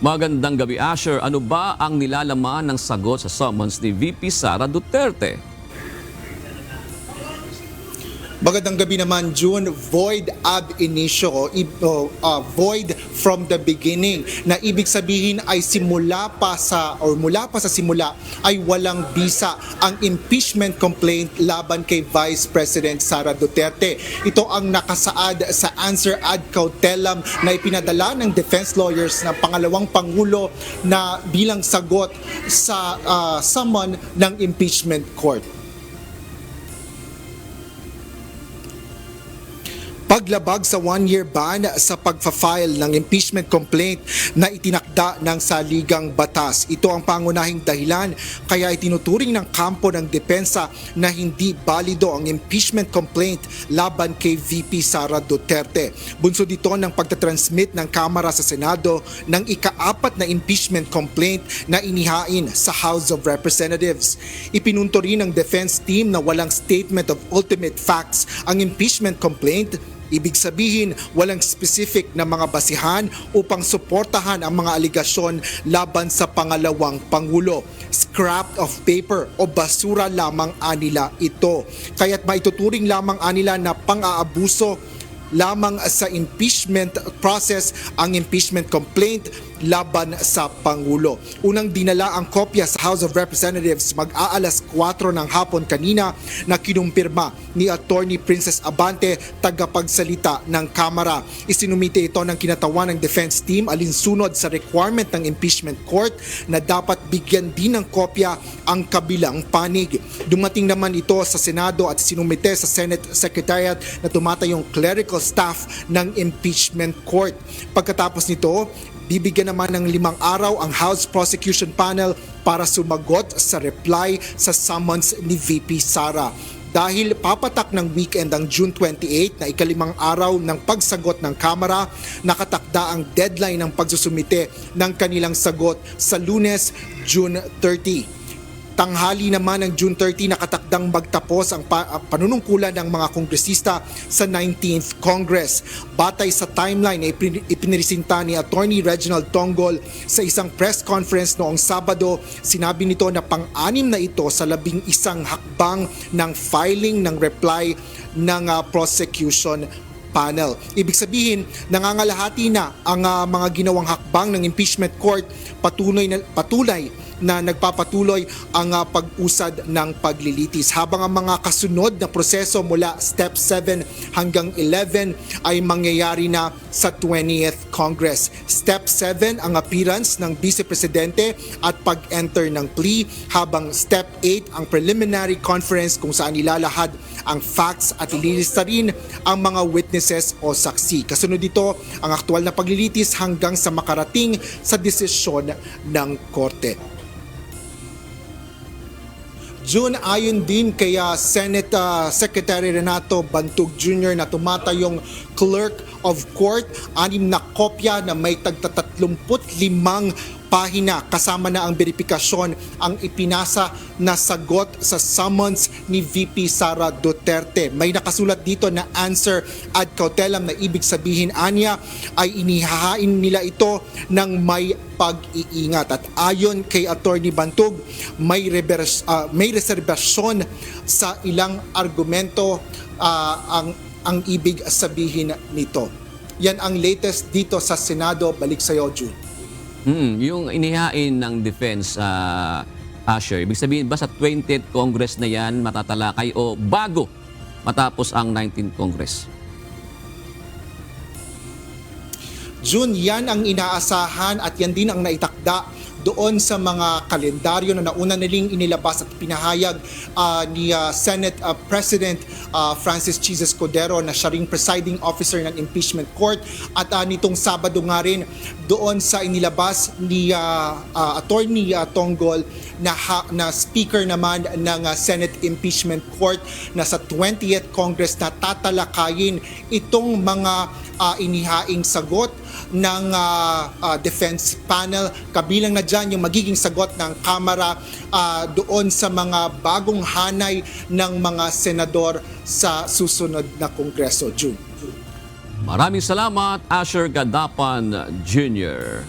Magandang gabi, Asher. Ano ba ang nilalaman ng sagot sa summons ni VP Sara Duterte? Magandang gabi naman, June. Void ab initio, void from the beginning, na ibig sabihin ay mula pa sa simula ay walang bisa ang impeachment complaint laban kay Vice President Sara Duterte. Ito ang nakasaad sa answer ad cautelam na ipinadala ng defense lawyers ng pangalawang Pangulo na bilang sagot sa summon ng impeachment court. Paglabag sa one-year ban sa pagfa-file ng impeachment complaint na itinakda ng saligang batas. Ito ang pangunahing dahilan kaya itinuturing ng kampo ng depensa na hindi balido ang impeachment complaint laban kay VP Sara Duterte. Bunso dito ng pagtatransmit ng Kamara sa Senado ng ika-4 na impeachment complaint na inihain sa House of Representatives. Ipinunto rin ng defense team na walang statement of ultimate facts ang impeachment complaint. Ibig sabihin, walang specific na mga basihan upang suportahan ang mga aligasyon laban sa pangalawang Pangulo. Scrap of paper o basura lamang anila ito. Kaya't maituturing lamang anila na pang-aabuso lamang sa impeachment process ang impeachment complaint laban sa Pangulo. Unang dinala ang kopya sa House of Representatives mag-aalas 4 ng hapon kanina na kinumpirma ni Attorney Princess Abante, tagapagsalita ng Kamara. Isinumite ito ng kinatawan ng defense team alinsunod sa requirement ng impeachment court na dapat bigyan din ng kopya ang kabilang panig. Dumating naman ito sa Senado at sinumite sa Senate Secretariat na tumatayong clerical staff ng impeachment court. Pagkatapos nito, bibigyan naman ng 5 araw ang House Prosecution Panel para sumagot sa reply sa summons ni VP Sara. Dahil papatak ng weekend ang June 28 na ika-5 araw ng pagsagot ng Kamara, nakatakda ang deadline ng pagsusumite ng kanilang sagot sa Lunes, June 30. Tanghali naman ng June 30 nakatakdang magtapos ang panunungkulan ng mga kongresista sa 19th Congress. Batay sa timeline na ipinresinta ni Attorney Reginald Tongol sa isang press conference noong Sabado, sinabi nito na pang-anim na ito sa 11 hakbang ng filing ng reply ng prosecution panel. Ibig sabihin, nangangalahati na ang mga ginawang hakbang ng impeachment court, patuloy na nagpapatuloy ang pag-usad ng paglilitis. Habang ang mga kasunod na proseso mula Step 7 hanggang 11 ay mangyayari na sa 20th Congress. Step 7 ang appearance ng Vice Presidente at pag-enter ng plea, habang Step 8 ang preliminary conference kung saan ilalahad ang facts at ililista rin ang mga witnesses o saksi. Kasunod dito ang aktual na paglilitis hanggang sa makarating sa desisyon ng korte. June, ayon din kay Senate Secretary Renato Bantug Jr. na tumatayong Clerk of Court, 6 na kopya na may tagta-35 pahina kasama na ang verifikasyon ang ipinasa na sagot sa summons ni VP Sara Duterte. May nakasulat dito na answer ad cautelam na ibig sabihin anya ay inihahain nila ito ng may pag-iingat. At ayon kay Attorney Bantug, may reserbasyon sa ilang argumento ang ibig sabihin nito. Yan ang latest dito sa Senado. Balik sa iyo, June. Yung inihain ng defense, Asher, ibig sabihin ba sa 20th Congress na yan matatalakay o bago matapos ang 19th Congress? June, yan ang inaasahan at yan din ang naitakda doon sa mga kalendaryo na nauna niling inilabas at pinahayag ni Senate President Francis Jesus Cordero na siya ring presiding officer ng impeachment court, at nitong Sabado nga rin doon sa inilabas ni Attorney Tonggol na speaker naman ng Senate Impeachment Court na sa 20th Congress na tatalakayin itong mga inihaing sagot ng defense panel. Kabilang na dyan yung magiging sagot ng Kamara doon sa mga bagong hanay ng mga senador sa susunod na Kongreso. June. Maraming salamat, Asher Gadapan Jr.